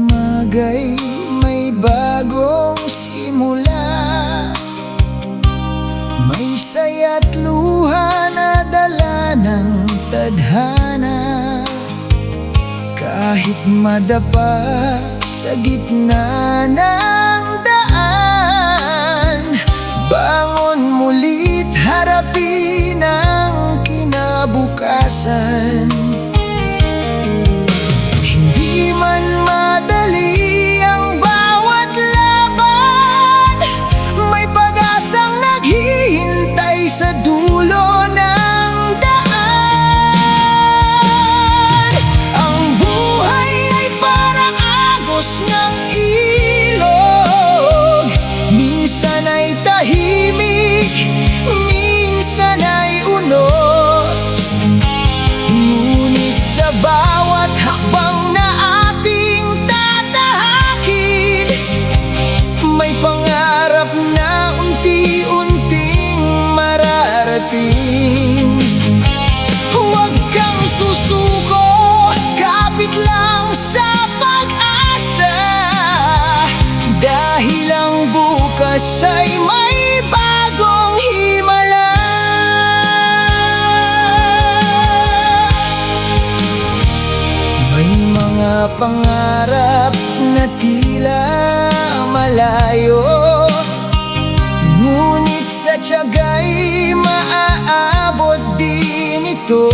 umaga'y may bagong simula. May saya't luha na dala ng tadhana. Kahit madapa sa gitna ng daan, bangon muli't harapin ang kinabukasan. Hindi man madali ang bawat laban, may pag-asang naghihintay sa dulo ng daan. Ang buhay ay parang agos ng ilog, minsan ay tahimik, minsan ay unos. Ngunit sa bawat hakbang na ating tatahakin, may pangarap na unti-unting mararating. Huwag kang susuko, kapit lang sa pag-asa, dahil ang bukas ay may bagong himala. May mga pangarap na tila malayo, ngunit sa tiyaga'y maaabot din ito.